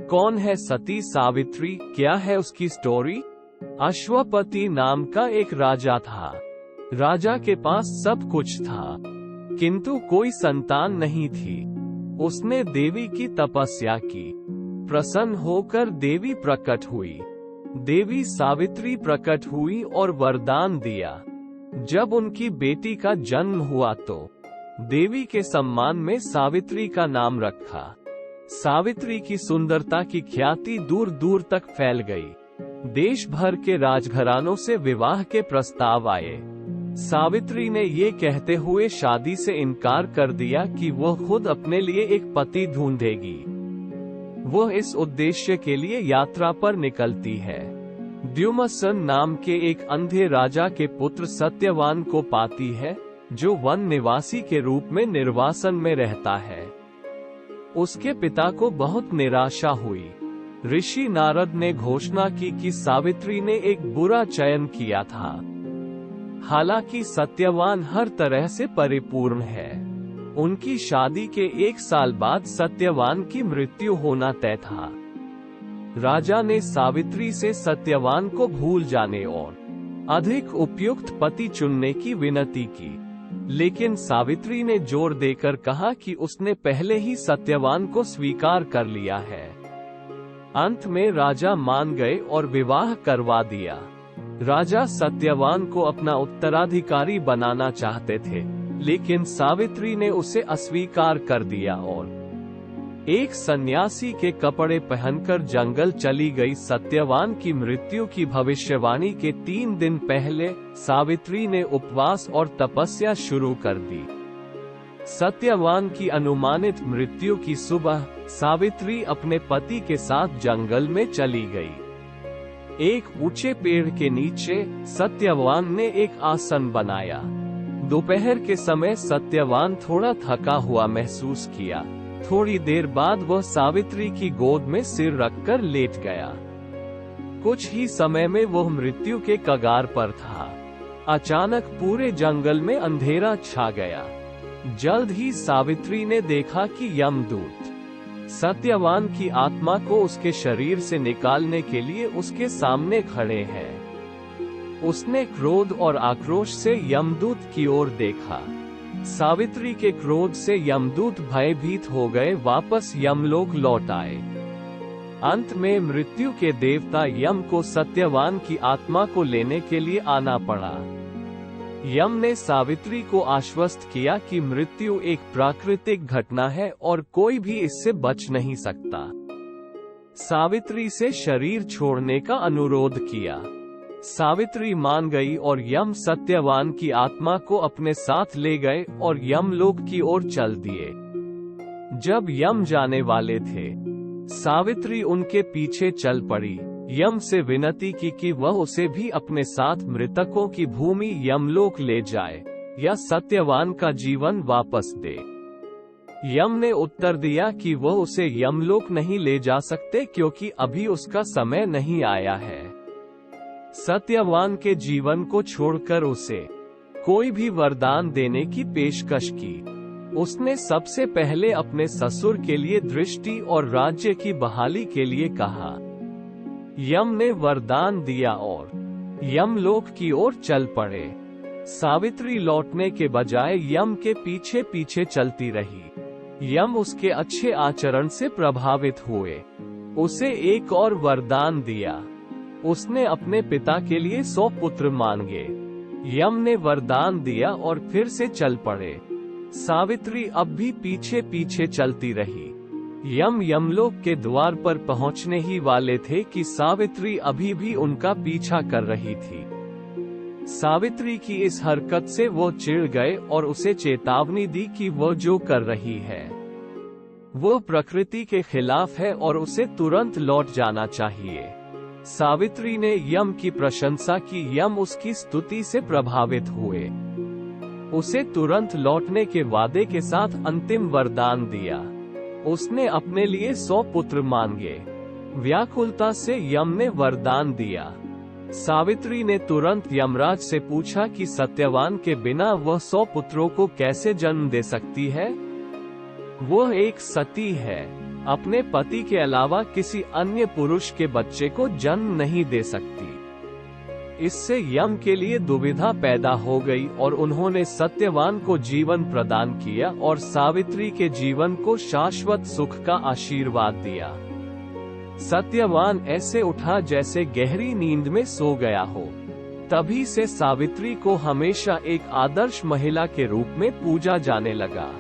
कौन है सती सावित्री, क्या है उसकी स्टोरी? अश्वपति नाम का एक राजा था। राजा के पास सब कुछ था, किंतु कोई संतान नहीं थी। उसने देवी की तपस्या की। प्रसन्न होकर देवी प्रकट हुई। देवी सावित्री प्रकट हुई और वरदान दिया। जब उनकी बेटी का जन्म हुआ तो देवी के सम्मान में सावित्री का नाम रखा। सावित्री की सुंदरता की ख्याति दूर दूर तक फैल गई। देश भर के राजघरानों से विवाह के प्रस्ताव आए। सावित्री ने ये कहते हुए शादी से इनकार कर दिया कि वह खुद अपने लिए एक पति ढूंढेगी। वह इस उद्देश्य के लिए यात्रा पर निकलती है। द्युमसन नाम के एक अंधे राजा के पुत्र सत्यवान को पाती है, जो वन निवासी के रूप में निर्वासन में रहता है। उसके पिता को बहुत निराशा हुई। ऋषि नारद ने घोषणा की कि सावित्री ने एक बुरा चयन किया था। हालांकि सत्यवान हर तरह से परिपूर्ण है। उनकी शादी के 1 साल बाद सत्यवान की मृत्यु होना तय था। राजा ने सावित्री से सत्यवान को भूल जाने और अधिक उपयुक्त पति चुनने की विनती की, लेकिन सावित्री ने जोर देकर कहा कि उसने पहले ही सत्यवान को स्वीकार कर लिया है। अंत में राजा मान गए और विवाह करवा दिया। राजा सत्यवान को अपना उत्तराधिकारी बनाना चाहते थे, लेकिन सावित्री ने उसे अस्वीकार कर दिया और एक सन्यासी के कपड़े पहनकर जंगल चली गई। सत्यवान की मृत्यु की भविष्यवाणी के 3 दिन पहले सावित्री ने उपवास और तपस्या शुरू कर दी। सत्यवान की अनुमानित मृत्यु की सुबह सावित्री अपने पति के साथ जंगल में चली गई। एक ऊंचे पेड़ के नीचे सत्यवान ने एक आसन बनाया। दोपहर के समय सत्यवान थोड़ा थका हुआ महसूस किया। थोड़ी देर बाद वह सावित्री की गोद में सिर रखकर लेट गया। कुछ ही समय में वह मृत्यु के कगार पर था। अचानक पूरे जंगल में अंधेरा छा गया। जल्द ही सावित्री ने देखा कि यमदूत सत्यवान की आत्मा को उसके शरीर से निकालने के लिए उसके सामने खड़े हैं। उसने क्रोध और आक्रोश से यमदूत की ओर देखा। सावित्री के क्रोध से यमदूत भयभीत हो गए, वापस यमलोक लौट आए। अंत में मृत्यु के देवता यम को सत्यवान की आत्मा को लेने के लिए आना पड़ा। यम ने सावित्री को आश्वस्त किया कि मृत्यु एक प्राकृतिक घटना है और कोई भी इससे बच नहीं सकता। सावित्री से शरीर छोड़ने का अनुरोध किया। सावित्री मान गई और यम सत्यवान की आत्मा को अपने साथ ले गए और यमलोक की ओर चल दिए। जब यम जाने वाले थे, सावित्री उनके पीछे चल पड़ी। यम से विनती की कि वह उसे भी अपने साथ मृतकों की भूमि यमलोक ले जाए या सत्यवान का जीवन वापस दे। यम ने उत्तर दिया कि वह उसे यमलोक नहीं ले जा सकते, क्योंकि अभी उसका समय नहीं आया है। सत्यवान के जीवन को छोड़कर उसे कोई भी वरदान देने की पेशकश की। उसने सबसे पहले अपने ससुर के लिए दृष्टि और राज्य की बहाली के लिए कहा। यम ने वरदान दिया और यमलोक की ओर चल पड़े। सावित्री लौटने के बजाय यम के पीछे पीछे चलती रही। यम उसके अच्छे आचरण से प्रभावित हुए। उसे एक और वरदान दिया। उसने अपने पिता के लिए 100 पुत्र मांगे। यम ने वरदान दिया और फिर से चल पड़े। सावित्री अब भी पीछे पीछे चलती रही। यम यमलोक के द्वार पर पहुंचने ही वाले थे कि सावित्री अभी भी उनका पीछा कर रही थी। सावित्री की इस हरकत से वो चिढ़ गए और उसे चेतावनी दी कि वह जो कर रही है वह प्रकृति के खिलाफ है और उसे तुरंत लौट जाना चाहिए। सावित्री ने यम की प्रशंसा की। यम उसकी स्तुति से प्रभावित हुए। उसे तुरंत लौटने के वादे के साथ अंतिम वरदान दिया। उसने अपने लिए 100 पुत्र मांगे। व्याकुलता से यम ने वरदान दिया। सावित्री ने तुरंत यमराज से पूछा कि सत्यवान के बिना वह 100 पुत्रों को कैसे जन्म दे सकती है। वह एक सती है। अपने पति के अलावा किसी अन्य पुरुष के बच्चे को जन्म नहीं दे सकती। इससे यम के लिए दुविधा पैदा हो गई और उन्होंने सत्यवान को जीवन प्रदान किया और सावित्री के जीवन को शाश्वत सुख का आशीर्वाद दिया। सत्यवान ऐसे उठा जैसे गहरी नींद में सो गया हो। तभी से सावित्री को हमेशा एक आदर्श महिला के रूप में पूजा जाने लगा।